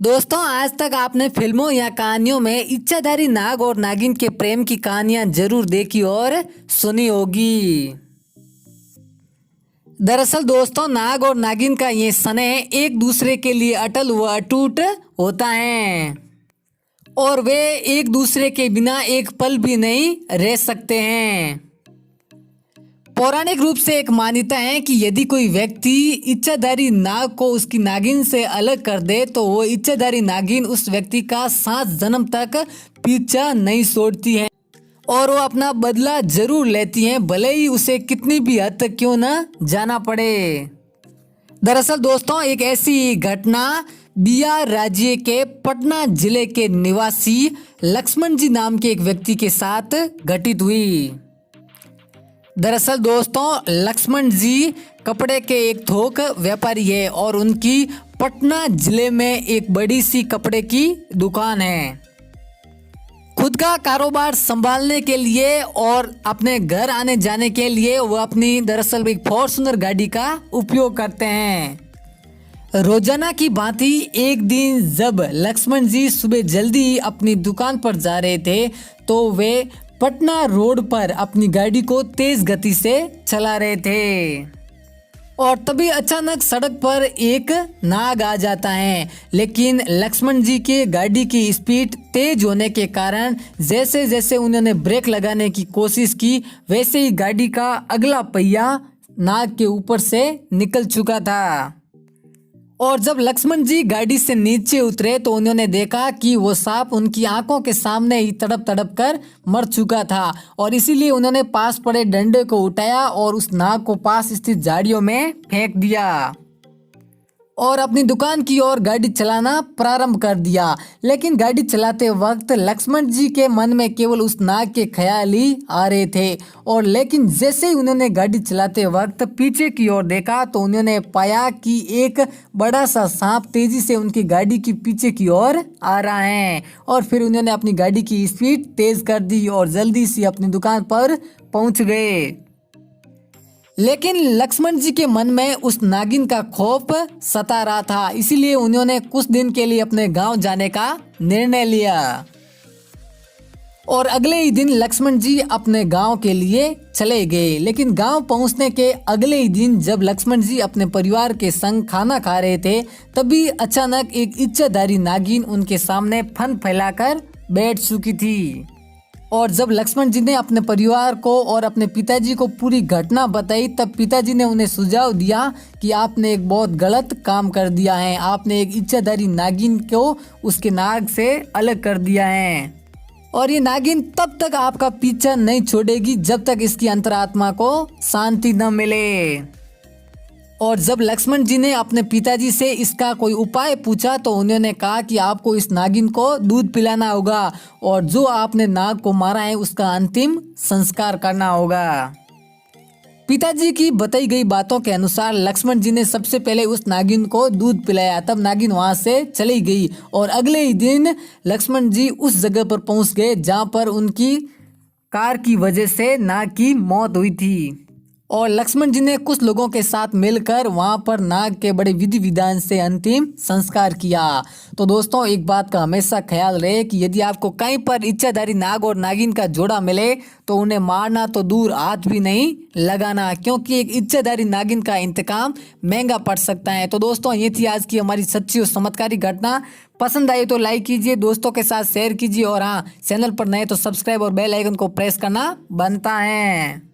दोस्तों, आज तक आपने फिल्मों या कहानियों में इच्छाधारी नाग और नागिन के प्रेम की कहानियां जरूर देखी और सुनी होगी। दरअसल दोस्तों, नाग और नागिन का ये स्नेह एक दूसरे के लिए अटल व अटूट होता है और वे एक दूसरे के बिना एक पल भी नहीं रह सकते हैं। पौराणिक रूप से एक मान्यता है कि यदि कोई व्यक्ति इच्छाधारी नाग को उसकी नागिन से अलग कर दे तो वो इच्छाधारी नागिन उस व्यक्ति का 7 जन्म तक पीछा नहीं छोड़ती है और वो अपना बदला जरूर लेती हैं, भले ही उसे कितनी भी हद तक क्यों न जाना पड़े। दरअसल दोस्तों, एक ऐसी घटना बिहार राज्य के पटना जिले के निवासी लक्ष्मण जी नाम के एक व्यक्ति के साथ घटित हुई। दरअसल दोस्तों, लक्ष्मण जी कपड़े के एक थोक व्यापारी है और उनकी पटना जिले में एक बड़ी सी कपड़े की दुकान है। खुद का कारोबार संभालने के लिए और अपने घर आने जाने के लिए वो अपनी दरअसल एक फॉर्च्यूनर गाड़ी का उपयोग करते हैं। रोजाना की भांति एक दिन जब लक्ष्मण जी सुबह जल्दी अपनी दुकान पर जा रहे थे तो वे पटना रोड पर अपनी गाड़ी को तेज गति से चला रहे थे और तभी अचानक सड़क पर एक नाग आ जाता है। लेकिन लक्ष्मण जी के गाड़ी की स्पीड तेज होने के कारण जैसे जैसे उन्होंने ब्रेक लगाने की कोशिश की वैसे ही गाड़ी का अगला पहिया नाग के ऊपर से निकल चुका था और जब लक्ष्मण जी गाड़ी से नीचे उतरे तो उन्होंने देखा कि वो सांप उनकी आंखों के सामने ही तड़प तड़प कर मर चुका था और इसीलिए उन्होंने पास पड़े डंडे को उठाया और उस नाग को पास स्थित झाड़ियों में फेंक दिया और अपनी दुकान की ओर गाड़ी चलाना प्रारंभ कर दिया। लेकिन गाड़ी चलाते वक्त लक्ष्मण जी के मन में केवल उस नाग के ख्याल ही आ रहे थे और लेकिन जैसे ही उन्होंने गाड़ी चलाते वक्त पीछे की ओर देखा तो उन्होंने पाया कि एक बड़ा सा सांप तेजी से उनकी गाड़ी की पीछे की ओर आ रहा है और फिर उन्होंने अपनी गाड़ी की स्पीड तेज कर दी और जल्दी से अपनी दुकान पर पहुंच गए। लेकिन लक्ष्मण जी के मन में उस नागिन का खौफ सता रहा था, इसीलिए उन्होंने कुछ दिन के लिए अपने गांव जाने का निर्णय लिया और अगले ही दिन लक्ष्मण जी अपने गांव के लिए चले गए। लेकिन गांव पहुंचने के अगले ही दिन जब लक्ष्मण जी अपने परिवार के संग खाना खा रहे थे तभी अचानक एक इच्छाधारी नागिन उनके सामने फन फैलाकर बैठ चुकी थी और जब लक्ष्मण जी ने अपने परिवार को और अपने पिताजी को पूरी घटना बताई तब पिताजी ने उन्हें सुझाव दिया कि आपने एक बहुत गलत काम कर दिया है, आपने एक इच्छाधारी नागिन को उसके नाग से अलग कर दिया है और ये नागिन तब तक आपका पीछा नहीं छोड़ेगी जब तक इसकी अंतरात्मा को शांति न मिले। और जब लक्ष्मण जी ने अपने पिताजी से इसका कोई उपाय पूछा तो उन्होंने कहा कि आपको इस नागिन को दूध पिलाना होगा और जो आपने नाग को मारा है उसका अंतिम संस्कार करना होगा। पिताजी की बताई गई बातों के अनुसार लक्ष्मण जी ने सबसे पहले उस नागिन को दूध पिलाया, तब नागिन वहां से चली गई और अगले ही दिन लक्ष्मण जी उस जगह पर पहुंच गए जहां पर उनकी कार की वजह से नाग की मौत हुई थी और लक्ष्मण जी ने कुछ लोगों के साथ मिलकर वहां पर नाग के बड़े विधि विधान से अंतिम संस्कार किया। तो दोस्तों, एक बात का हमेशा ख्याल रहे कि यदि आपको कहीं पर इच्छाधारी नाग और नागिन का जोड़ा मिले तो उन्हें मारना तो दूर हाथ भी नहीं लगाना, क्योंकि एक इच्छाधारी नागिन का इंतकाम महंगा पड़ सकता है। तो दोस्तों, ये थी आज की हमारी सच्ची और चमत्कारी घटना। पसंद आई तो लाइक कीजिए, दोस्तों के साथ शेयर कीजिए और हाँ, चैनल पर नए तो सब्सक्राइब और बेल आइकन को प्रेस करना बनता है।